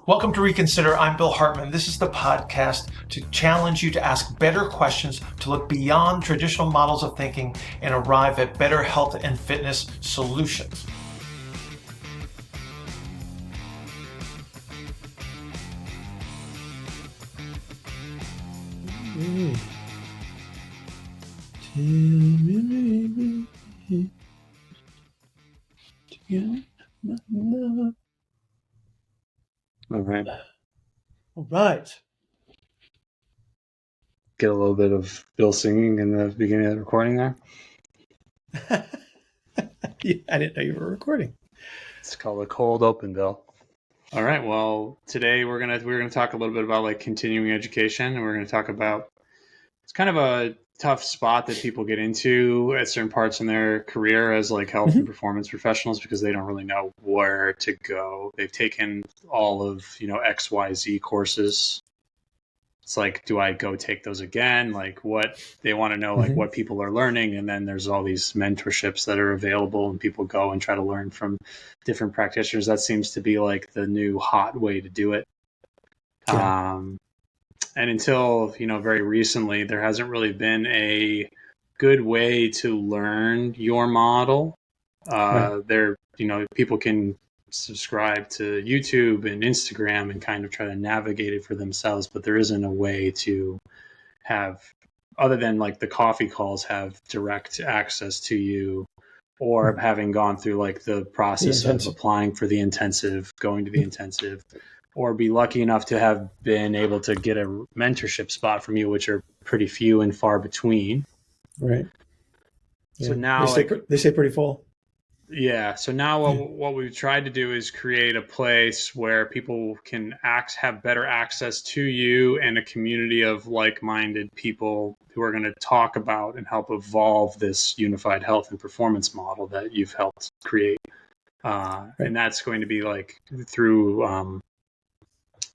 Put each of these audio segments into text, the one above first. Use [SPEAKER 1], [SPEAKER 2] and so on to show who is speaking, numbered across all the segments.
[SPEAKER 1] Welcome to Reconsider. I'm Bill Hartman. This is the podcast to challenge you to ask better questions, to look beyond traditional models of thinking and arrive at better health and fitness solutions.
[SPEAKER 2] All right.
[SPEAKER 1] All right.
[SPEAKER 2] Get a little bit of Bill singing in the beginning of the recording there.
[SPEAKER 1] I didn't know you were recording.
[SPEAKER 2] It's called a cold open, Bill. All right. Well, today we're gonna talk a little bit about like continuing education, and we're gonna talk about it's kind of a tough spot that people get into at certain parts in their career as like health and performance professionals because they don't really know where to go. They've taken all of XYZ courses. It's like, do I go take those again? Like what they want to know, like what people are learning. And then there's all these mentorships that are available and people go and try to learn from different practitioners. That seems to be like the new hot way to do it. Yeah. And until, very recently, there hasn't really been a good way to learn your model. Right. People can subscribe to YouTube and Instagram and kind of try to navigate it for themselves, but there isn't a way to have, other than like the coffee calls, have direct access to you or having gone through like the process of applying for the intensive, going to the intensive, or be lucky enough to have been able to get a mentorship spot from you, which are pretty few and far between.
[SPEAKER 1] Right.
[SPEAKER 2] So now
[SPEAKER 1] they stay pretty full.
[SPEAKER 2] Yeah. So now what we've tried to do is create a place where people can have better access to you and a community of like-minded people who are going to talk about and help evolve this unified health and performance model that you've helped create. Right. And that's going to be like through,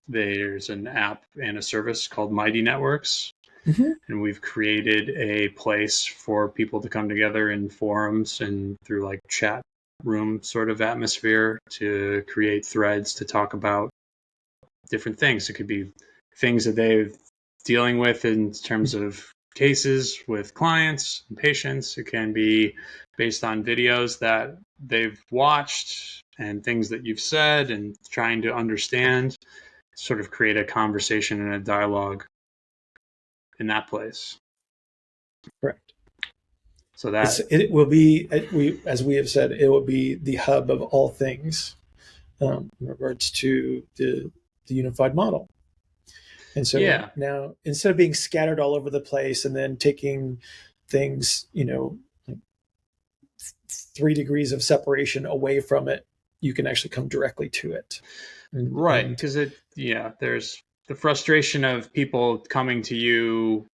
[SPEAKER 2] there's an app and a service called Mighty Networks. And we've created a place for people to come together in forums and through like chat room sort of atmosphere to create threads to talk about different things. It could be things that they're dealing with in terms of cases with clients and patients. It can be based on videos that they've watched and things that you've said and trying to understand, sort of create a conversation and a dialogue in that place.
[SPEAKER 1] Correct.
[SPEAKER 2] So that
[SPEAKER 1] it will be, as we have said, it will be the hub of all things in regards to the unified model. And so now, instead of being scattered all over the place and then taking things, like 3 degrees of separation away from it, you can actually come directly to it.
[SPEAKER 2] Right. Because there's the frustration of people coming to you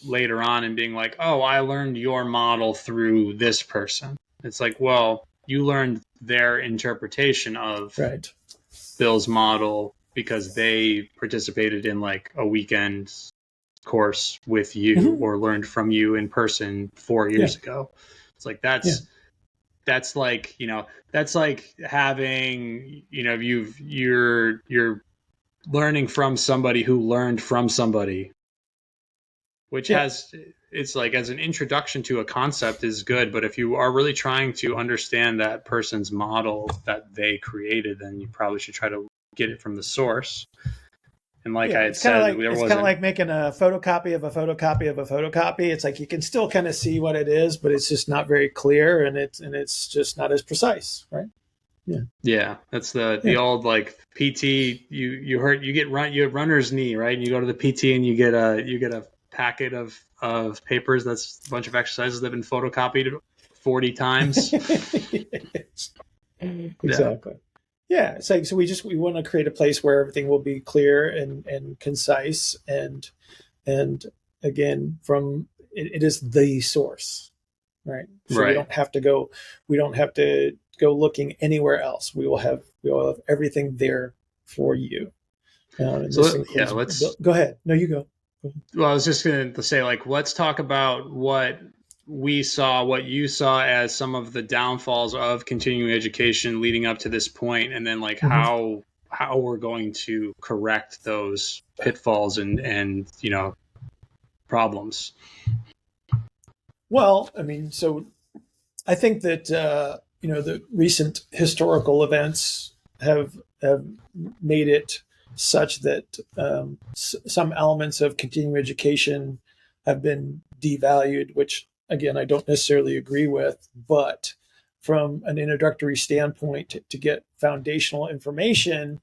[SPEAKER 2] later on and being like, oh, I learned your model through this person. It's like, well, you learned their interpretation of Bill's model because they participated in like a weekend course with you or learned from you in person 4 years ago. It's like, that's like, that's like having, you're learning from somebody who learned from somebody, which it's like as an introduction to a concept is good. But if you are really trying to understand that person's model that they created, then you probably should try to get it from the source. And like I had said,
[SPEAKER 1] it's kind of like making a photocopy of a photocopy of a photocopy. It's like you can still kind of see what it is, but it's just not very clear, and it's just not as precise, right?
[SPEAKER 2] Yeah, that's the old like PT. You have runner's knee, right? And you go to the PT and you get a packet of papers. That's a bunch of exercises that have been photocopied 40 times.
[SPEAKER 1] Exactly. Yeah, it's like, so we want to create a place where everything will be clear and concise and again it is the source, right? So we don't have to go looking anywhere else. We will have everything there for you. Go ahead. No, you go.
[SPEAKER 2] Well, I was just going to say, like, let's talk about what you saw as some of the downfalls of continuing education leading up to this point, and then like how how we're going to correct those pitfalls and problems.
[SPEAKER 1] Well, I mean, so I think that the recent historical events have made it such that some elements of continuing education have been devalued, which again I don't necessarily agree with. But from an introductory standpoint, to get foundational information,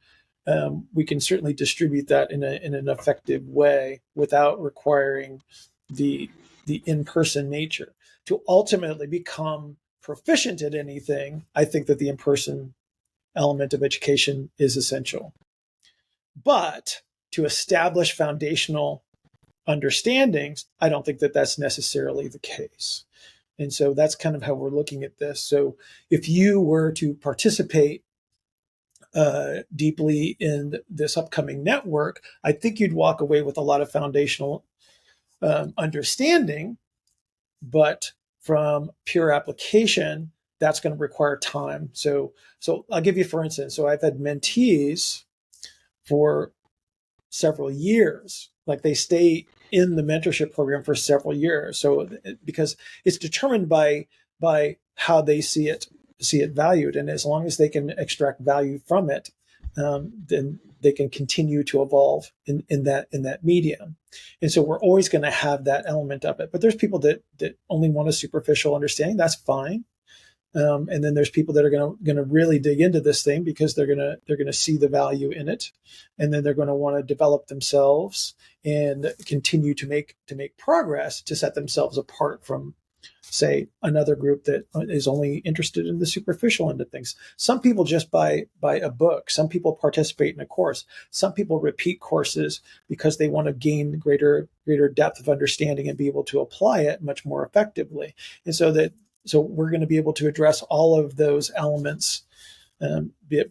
[SPEAKER 1] we can certainly distribute that in an effective way without requiring the in-person nature. To ultimately become proficient at anything, I think that the in-person element of education is essential. But to establish foundational understandings, I don't think that that's necessarily the case. And so that's kind of how we're looking at this. So if you were to participate deeply in this upcoming network, I think you'd walk away with a lot of foundational understanding. But from pure application, that's going to require time. So I'll give you, for instance, so I've had mentees for several years, like they stay in the mentorship program for several years. So because it's determined by how they see it valued, and as long as they can extract value from it, then they can continue to evolve in that medium. And so we're always going to have that element of it. But there's people that only want a superficial understanding. That's fine. And then there's people that are going to really dig into this thing because they're going to see the value in it, and then they're going to want to develop themselves and continue to make progress to set themselves apart from, say, another group that is only interested in the superficial end of things. Some people just buy a book. Some people participate in a course. Some people repeat courses because they want to gain greater depth of understanding and be able to apply it much more effectively. And so we're going to be able to address all of those elements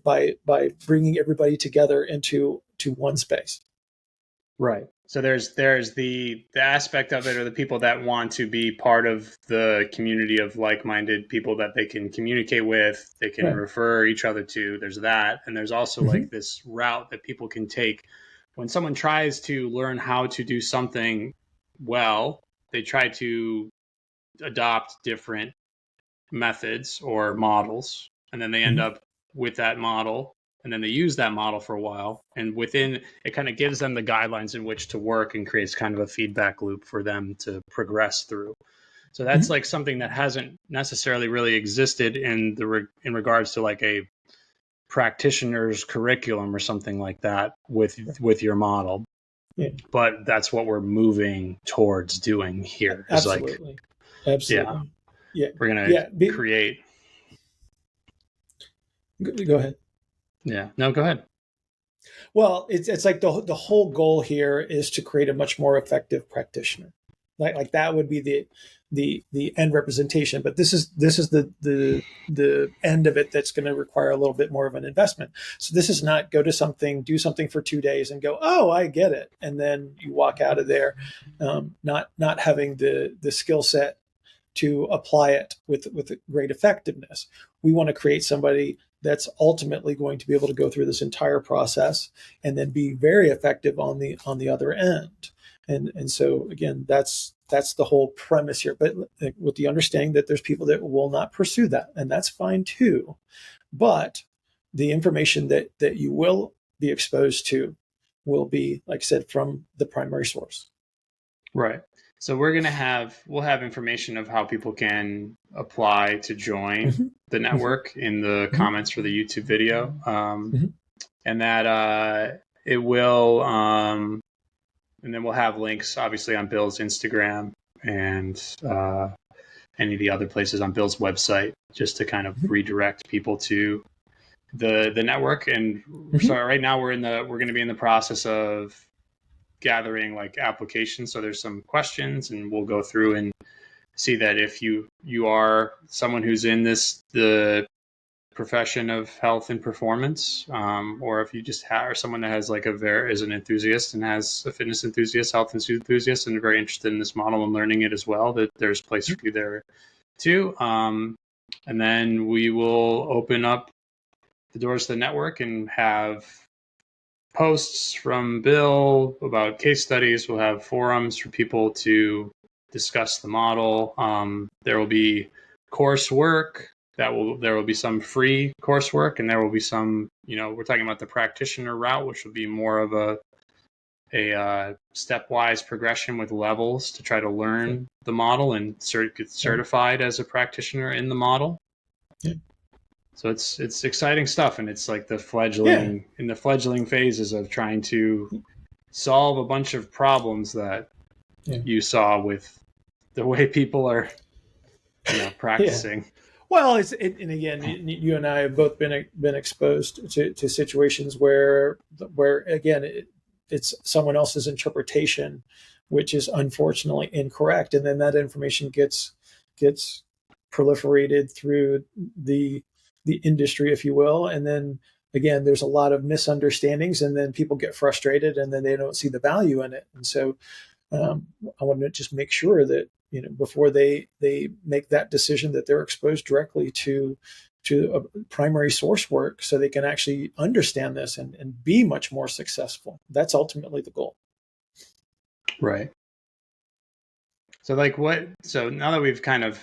[SPEAKER 1] by bringing everybody together into one space.
[SPEAKER 2] Right. So there's the aspect of it, or the people that want to be part of the community of like-minded people that they can communicate with, they can
[SPEAKER 1] Right.
[SPEAKER 2] refer each other to. There's that. And there's also like this route that people can take when someone tries to learn how to do something well. They try to adopt different methods or models, and then they end up with that model, and then they use that model for a while, and within it kind of gives them the guidelines in which to work and creates kind of a feedback loop for them to progress through. So that's like something that hasn't necessarily really existed in regards to like a practitioner's curriculum or something like that with your model.
[SPEAKER 1] Yeah.
[SPEAKER 2] But that's what we're moving towards doing here.
[SPEAKER 1] Absolutely.
[SPEAKER 2] Like,
[SPEAKER 1] Absolutely. Yeah.
[SPEAKER 2] we're gonna create.
[SPEAKER 1] Go ahead.
[SPEAKER 2] Yeah. No, go ahead.
[SPEAKER 1] Well, it's like the whole goal here is to create a much more effective practitioner. Like that would be the end representation. But this is the end of it that's going to require a little bit more of an investment. So this is not go to something, do something for 2 days, and go, oh, I get it, and then you walk out of there, not having the skill set to apply it with great effectiveness. We want to create somebody that's ultimately going to be able to go through this entire process and then be very effective on the other end. And so again, that's the whole premise here. But with the understanding that there's people that will not pursue that, and that's fine too. But the information that you will be exposed to will be, like I said, from the primary source.
[SPEAKER 2] Right. So we'll have information of how people can apply to join the network in the comments for the YouTube video. And that it will, and then we'll have links obviously on Bill's Instagram and any of the other places on Bill's website, just to kind of redirect people to the network. And so right now we're going to be in the process of gathering like applications. So there's some questions, and we'll go through and see that if you are someone who's in the profession of health and performance, or if you just are someone that has like is an enthusiast and has a fitness enthusiast, health enthusiast, and very interested in this model and learning it as well, that there's a place for you there too. And then we will open up the doors to the network and have posts from Bill about case studies. We'll have forums for people to discuss the model. There will be coursework there will be some free coursework, and there will be some, we're talking about the practitioner route, which will be more of a stepwise progression with levels to try to learn the model and get certified as a practitioner in the model.
[SPEAKER 1] Yeah.
[SPEAKER 2] So it's exciting stuff, and it's like the fledgling phases of trying to solve a bunch of problems that you saw with the way people are, practicing.
[SPEAKER 1] Yeah. Well, and again, you and I have both been exposed to situations where again it's someone else's interpretation, which is unfortunately incorrect, and then that information gets proliferated through the industry, if you will, and then again there's a lot of misunderstandings, and then people get frustrated, and then they don't see the value in it, and so I want to just make sure that before they make that decision that they're exposed directly to a primary source work, so they can actually understand this and be much more successful. That's ultimately the goal.
[SPEAKER 2] Right. So so now that we've kind of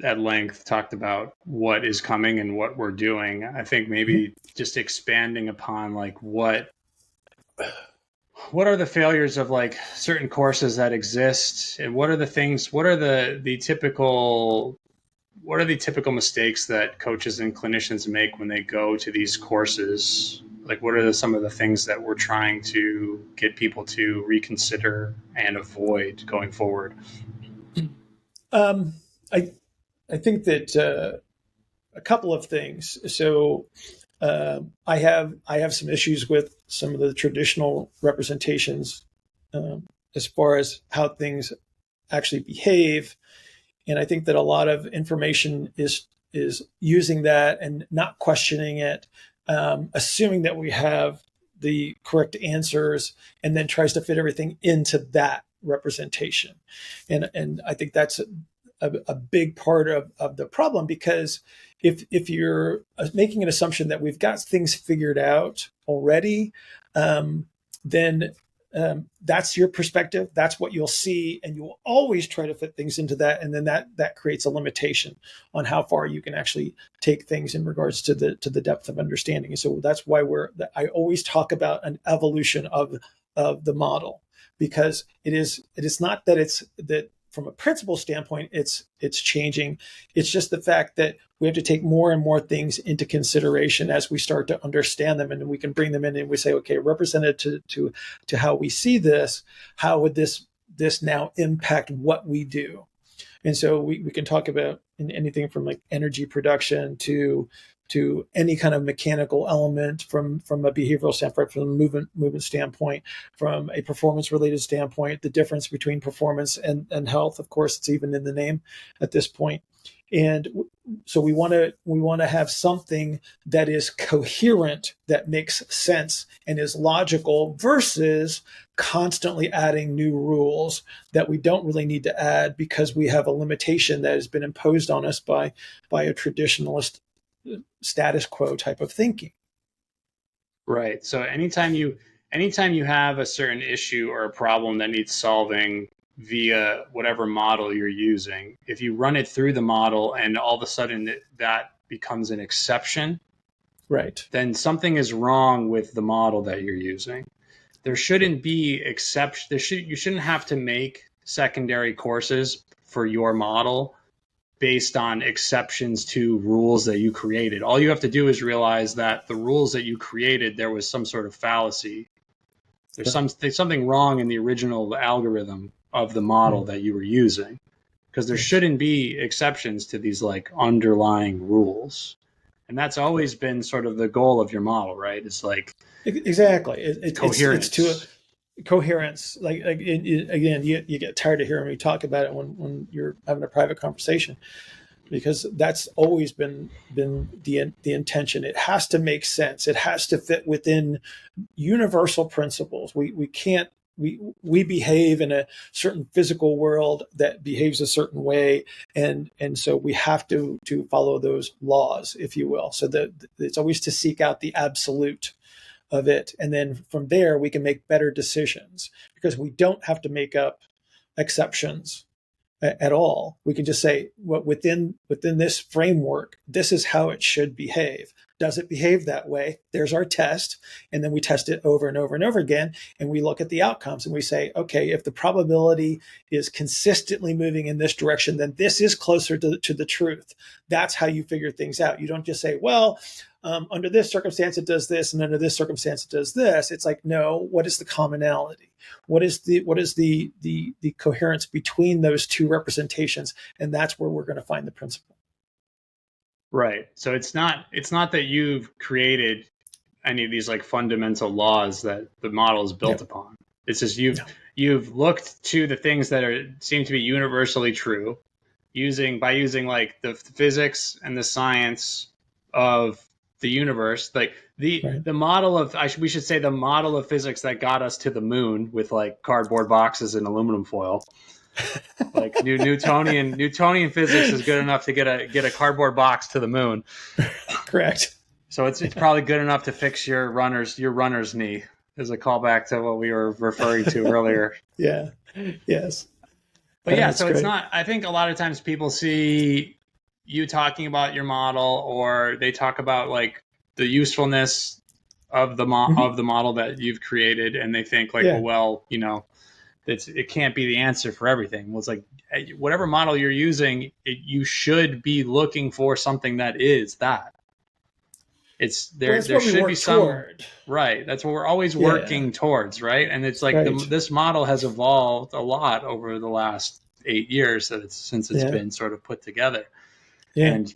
[SPEAKER 2] at length talked about what is coming and what we're doing, I think maybe just expanding upon what are the failures of certain courses that exist, and what are the typical mistakes that coaches and clinicians make when they go to these courses? What are some of the things that we're trying to get people to reconsider and avoid going forward?
[SPEAKER 1] I think that a couple of things. So I have some issues with some of the traditional representations as far as how things actually behave, and I think that a lot of information is using that and not questioning it, assuming that we have the correct answers, and then tries to fit everything into that representation, and I think that's a big part of the problem, because if you're making an assumption that we've got things figured out already, then that's your perspective. That's what you'll see, and you will always try to fit things into that, and then that creates a limitation on how far you can actually take things in regards to the depth of understanding. And so that's why I always talk about an evolution of the model, because it is not that from a principle standpoint, it's changing. It's just the fact that we have to take more and more things into consideration as we start to understand them, and we can bring them in and we say, okay, represented to how we see this, how would this now impact what we do? And so we can talk about anything from energy production to any kind of mechanical element, from a behavioral standpoint, from a movement standpoint, from a performance related standpoint, the difference between performance and health. Of course, it's even in the name at this point. And so we want to have something that is coherent, that makes sense and is logical, versus constantly adding new rules that we don't really need to add, because we have a limitation that has been imposed on us by a traditionalist status quo type of thinking.
[SPEAKER 2] Right. So anytime you have a certain issue or a problem that needs solving via whatever model you're using, if you run it through the model and all of a sudden that becomes an exception,
[SPEAKER 1] right,
[SPEAKER 2] then something is wrong with the model that you're using. There shouldn't be you shouldn't have to make secondary courses for your model based on exceptions to rules that you created. All you have to do is realize that the rules that you created, there was some sort of fallacy. There's something wrong in the original algorithm of the model that you were using, because there shouldn't be exceptions to these underlying rules. And that's always been sort of the goal of your model, right? It's
[SPEAKER 1] exactly
[SPEAKER 2] coherence.
[SPEAKER 1] It's to coherence. Again, you get tired of hearing me talk about it when you're having a private conversation, because that's always been the intention. It has to make sense. It has to fit within universal principles. We can't. We behave in a certain physical world that behaves a certain way, and so we have to follow those laws, if you will. So that it's always to seek out the absolute. of it. And then from there, we can make better decisions because we don't have to make up exceptions at all. We can just say, well, within this framework, this is how it should behave. Does it behave that way? There's our test. And then we test it over and over and over again. And we look at the outcomes and we say, okay, if the probability is consistently moving in this direction, then this is closer to the truth. That's how you figure things out. You don't just say, well, under this circumstance, it does this, and under this circumstance, it does this. It's like, no, what is the commonality? What is the coherence between those two representations? And that's where we're going to find the principle.
[SPEAKER 2] Right. So it's not that you've created any of these like fundamental laws that the model is built upon. It's just you've looked to the things that seem to be universally true by using like the physics and the science of the universe, like the model of we should say the model of physics that got us to the moon with like cardboard boxes and aluminum foil. Like Newtonian physics is good enough to get a cardboard box to the moon.
[SPEAKER 1] Correct.
[SPEAKER 2] So it's probably good enough to fix your runner's knee, as a callback to what we were referring to earlier.
[SPEAKER 1] Yeah. Yes.
[SPEAKER 2] But yeah, so it's not. I think a lot of times people see you talking about your model, or they talk about like the usefulness of the model that you've created, and they think like, well, you know, it can't be the answer for everything. Well, it's like whatever model you're using, you should be looking for something that is that. It's there. There should be some right. That's what we're always working towards, right? And it's like this model has evolved a lot over the last 8 years since it's been sort of put together. And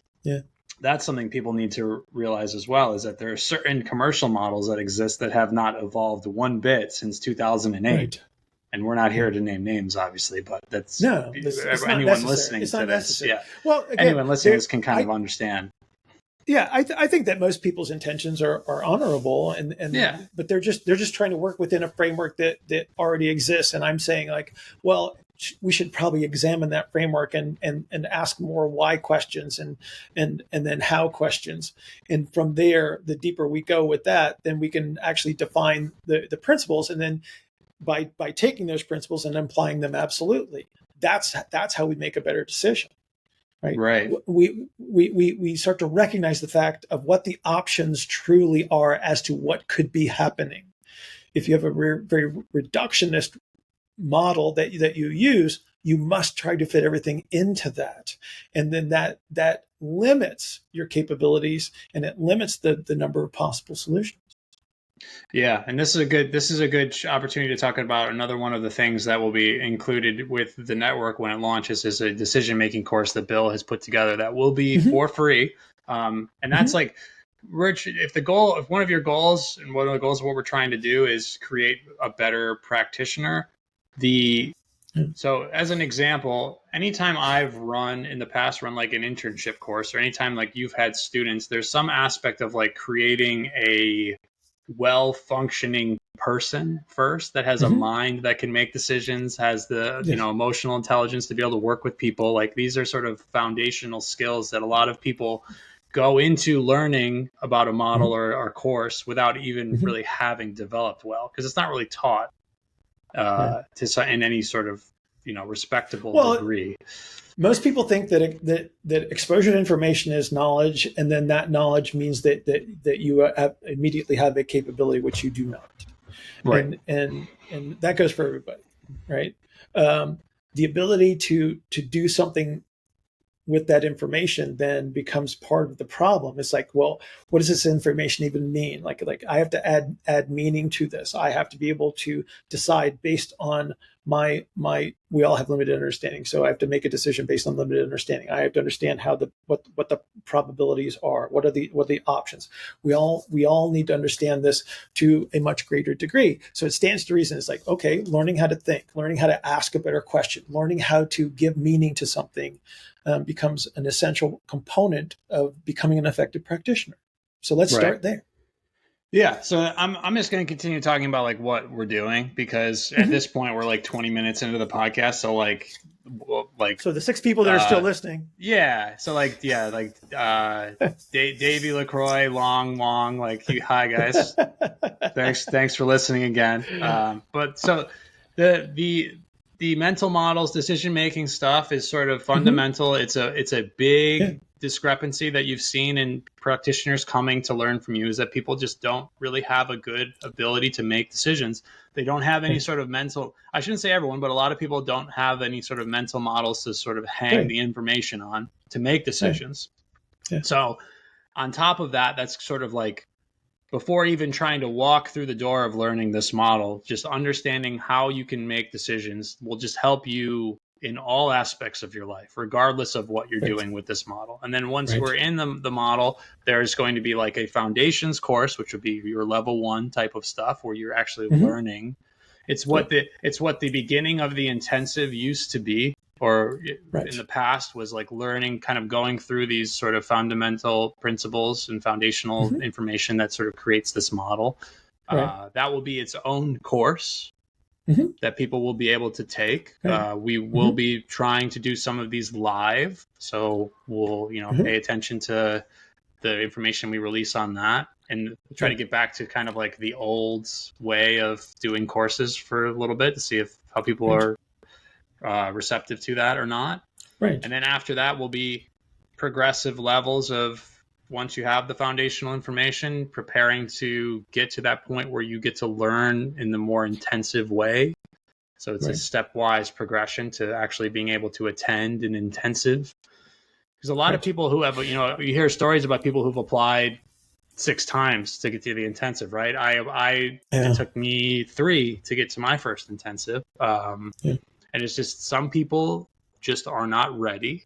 [SPEAKER 2] that's something people need to realize as well, is that there are certain commercial models that exist that have not evolved one bit since 2008. Right. And we're not here to name names, obviously, but that's anyone listening to this. Yeah. Well, again, anyone listening to this can kind of understand.
[SPEAKER 1] Yeah, I think that most people's intentions are honorable, but they're just trying to work within a framework that already exists. And I'm saying like, well, we should probably examine that framework and ask more why questions and then how questions. And from there, the deeper we go with that, then we can actually define the principles. And then by taking those principles and applying them absolutely, that's how we make a better decision. Right. We start to recognize the fact of what the options truly are as to what could be happening. If you have a very reductionist model that you use, you must try to fit everything into that. And then that limits your capabilities, and it limits the number of possible solutions.
[SPEAKER 2] Yeah, and this is a good opportunity to talk about another one of the things that will be included with the network when it launches is a decision-making course that Bill has put together that will be for free. And that's like, Rich, if one of your goals and one of the goals of what we're trying to do is create a better practitioner, so as an example, anytime I've run in the past, like an internship course, or anytime like you've had students, there's some aspect of like creating a well-functioning person first that has a mind that can make decisions, has the emotional intelligence to be able to work with people. Like these are sort of foundational skills that a lot of people go into learning about a model or course without even really having developed well, because it's not really taught in any sort of respectable degree.
[SPEAKER 1] Most people think that exposure to information is knowledge, and then that knowledge means that you immediately have a capability which you do not. Right. And that goes for everybody, right? The ability to do something with that information then becomes part of the problem. It's like, well, what does this information even mean? Like I have to add meaning to this. I have to be able to decide based on we all have limited understanding. So I have to make a decision based on limited understanding. I have to understand what the probabilities are. What are the options? We all need to understand this to a much greater degree. So it stands to reason. It's like, okay, learning how to think, learning how to ask a better question, learning how to give meaning to something becomes an essential component of becoming an effective practitioner. So let's start there.
[SPEAKER 2] Yeah, so I'm just going to continue talking about like what we're doing, because at this point we're like 20 minutes into the podcast. So like like
[SPEAKER 1] So the 6 people that are still listening.
[SPEAKER 2] yeah, so like Davey LaCroix, Long Wong, like hi guys, thanks for listening again. But so the mental models, decision making stuff is sort of fundamental. Mm-hmm. It's a big discrepancy that you've seen in practitioners coming to learn from you, is that people just don't really have a good ability to make decisions. They don't have any sort of mental, I shouldn't say everyone, but a lot of people don't have any sort of mental models to sort of hang the information on to make decisions. So on top of that, that's sort of like, before even trying to walk through the door of learning this model, just understanding how you can make decisions will just help you in all aspects of your life, regardless of what you're doing with this model. And then once we're in the model, there's going to be like a foundations course, which would be your level 1 type of stuff where you're actually learning. It's what the beginning of the intensive used to be, or in the past was like learning, kind of going through these sort of fundamental principles and foundational information that sort of creates this model. That will be its own course that people will be able to take. We will be trying to do some of these live, so we'll pay attention to the information we release on that, and try to get back to kind of like the old way of doing courses for a little bit to see how people are receptive to that or not. And then after that will be progressive levels of, once you have the foundational information, preparing to get to that point where you get to learn in the more intensive way. So it's a stepwise progression to actually being able to attend an intensive. Because a lot of people who have, you hear stories about people who've applied 6 times to get to the intensive, right? It took me 3 to get to my first intensive. And it's just, some people just are not ready.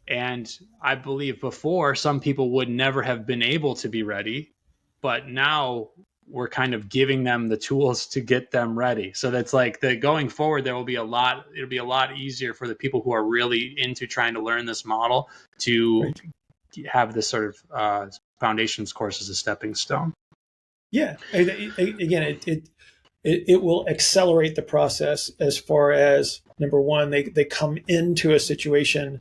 [SPEAKER 2] And I believe before, some people would never have been able to be ready, but now we're kind of giving them the tools to get them ready. So that's like, going forward, it'll be a lot easier for the people who are really into trying to learn this model to have this sort of foundations course as a stepping stone.
[SPEAKER 1] Yeah. Again, it will accelerate the process, as far as, number one, they come into a situation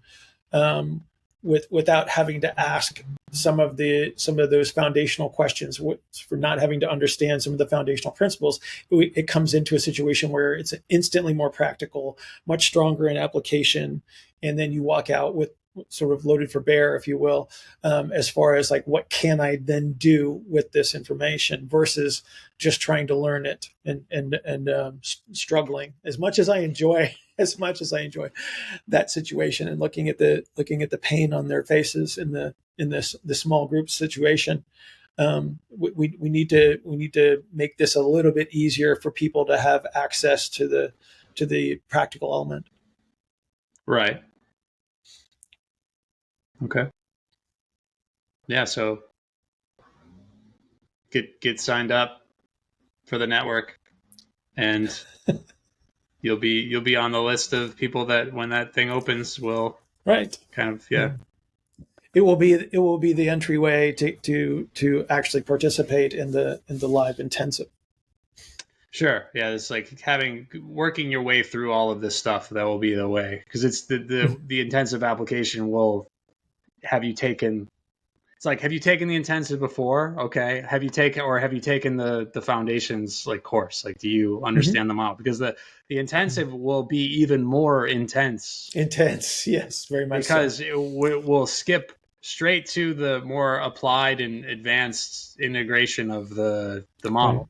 [SPEAKER 1] without having to ask some of those foundational questions, for not having to understand some of the foundational principles. It comes into a situation where it's instantly more practical, much stronger in application, and then you walk out with sort of loaded for bear, if you will, as far as like, what can I then do with this information, versus just trying to learn it and struggling. As much as I enjoy that situation, and looking at the pain on their faces in the small group situation, we need to make this a little bit easier for people to have access to the practical element.
[SPEAKER 2] Right. Okay. Yeah. So get signed up for the network, and you'll be on the list of people that, when that thing opens, will kind of
[SPEAKER 1] It will be the entryway to actually participate in the live intensive.
[SPEAKER 2] Sure. Yeah, it's like working your way through all of this stuff. That will be the way, because it's the intensive application will have you taken. It's like, have you taken the intensive before? Okay. Have you taken the foundations like course? Like, do you understand the model? Because the intensive will be even more intense.
[SPEAKER 1] Intense, yes, very much.
[SPEAKER 2] Because it will skip straight to the more applied and advanced integration of the model.